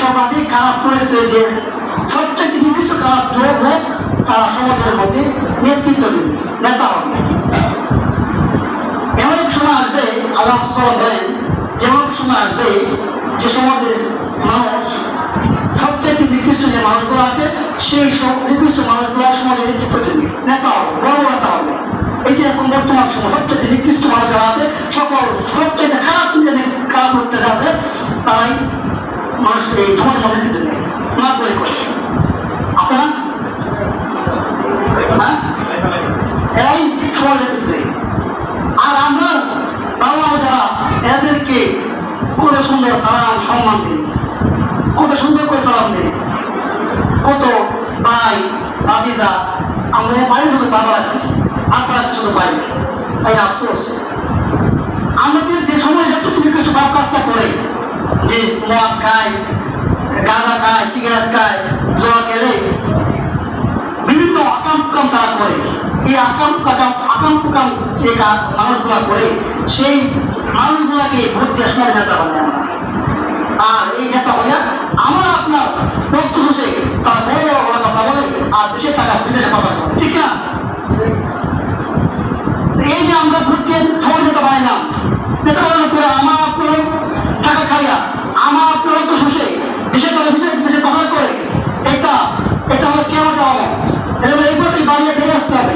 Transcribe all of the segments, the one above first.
সর্বাধিক খারাপ চরিত্রে যে সবচেয়ে নিকৃষ্ট খারাপ যোগ হোক, তারা সমাজের মধ্যে নেতৃত্ব দেবে, নেতা হবে। এমন এক সময় আসবে, আল্লাহ বলেন, যেমন সময় আসবে যে সমাজের মানুষ সবচেয়ে নিকৃষ্ট যে মানুষগুলো আছে, সেই সব নিকৃষ্ট মানুষগুলো সমাজের নেতৃত্ব দেবে, নেতা হবে, বড় নেতা হবে। এই যে এখন বর্তমান সময় সবচেয়ে নিকৃষ্ট মানুষ যারা আছে, সকল সবচেয়ে খারাপ খারাপ লোকটা আছে, তারাই মানুষ এই সমাজের মধ্যে নেতৃত্ব দেয়, না করে করে আছে না? হ্যাঁ, এরাই সমাজ নেতৃত্ব দেয়। আর আমরা বাবা যারা এদেরকে কত সুন্দর সালাম সম্মান দিই, কত সুন্দর করে সালাম দিই, কত ভাই ভাতিজা আমরা পারি শুধু বাবা রাখতে, আপনার রাখতে শুধু পারি না। তাই আফসোস আমাদের যে সময় সবচেয়ে নিকৃষ্ট পাপ কাজটা করে, যে মদ খায়, গাঁজা খায়, সিগারেট খায়, জোয়া খেলে, বিভিন্ন আকাম কুকাম তারা করে, এই আকাম কুকাম যে মানুষগুলা করে, সেই মানুষগুলাকে ভোট দিয়ে সময় নেতা বলে আমরা। আর এই নেতা হইয়া আমার আপনার রক্ত শুষে তারা বড় বড় কথা বলে আর দেশের টাকা বিদেশে পাচার করে, ঠিক না? এই যে আমরা ভোট দিয়ে সময় নেতা বানাইলাম, নেতা বানানোর পরে আমার আপনার টাকা খাইয়া আমার আপনার রক্ত শুষে দেশের টাকা বিদেশে পাচার করে, এটা হলো কেমন হবে? এরকম এইগুলোতেই বাড়িয়ে দিয়ে আসতে হবে।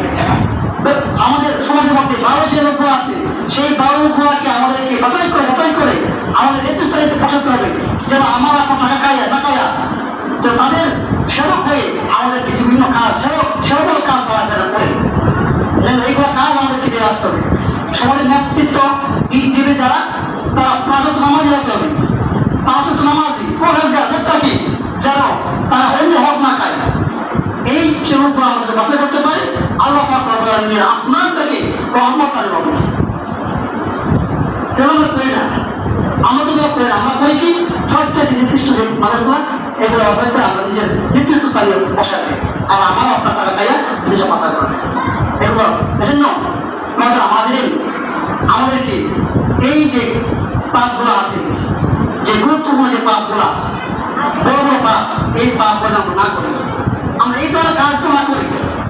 আমাদের সমাজের মধ্যে 12 যে লোকগুলো আছে, সেই 12 লোকগুলাকে আমাদেরকে বাছাই করে আমাদের নেতৃস্থানীতে বসাতে হবে, যেন আমার আপনার টাকা খাইয়া না খাইয়া যে তাদের সেবক হয়ে আমাদেরকে বিভিন্ন কাজ সেবক কাজ তারা যারা করে, যেন এইগুলো কাজ আমাদেরকে দিয়ে আসতে হবে। সমাজের নেতৃত্ব দিবে যারা, তারা পাঁচত নামাজি হতে হবে, পাঁচত নামাজি পরহেজগার প্রত্যেকে যেন তারা অন্য হক না খায়। এই লোকগুলো আমাদের বাছাই করতে পারে, আল্লাহ পাক রব্বুল আলামিন আসমান থেকে রহমত আনবে। আমরা করি না, আমাদের করি না, আমরা করি কি সবচেয়ে নির্দিষ্ট যে মানুষগুলো এগুলো বাছাই করে আমরা নিজের নির্দিষ্ট স্থানীয় বসাতে, আর আমারও আপনার টাকা খাইয়া যেসব বাছাই করে এগুলো। এজন্য আমাদেরকে এই যে পাপগুলো আছে, যে গুরুত্বপূর্ণ যে পাপগুলা, বড় বড় পাপ, এই পাপগুলো আমরা না করি, আমরা এই ধরনের কাজ না করি,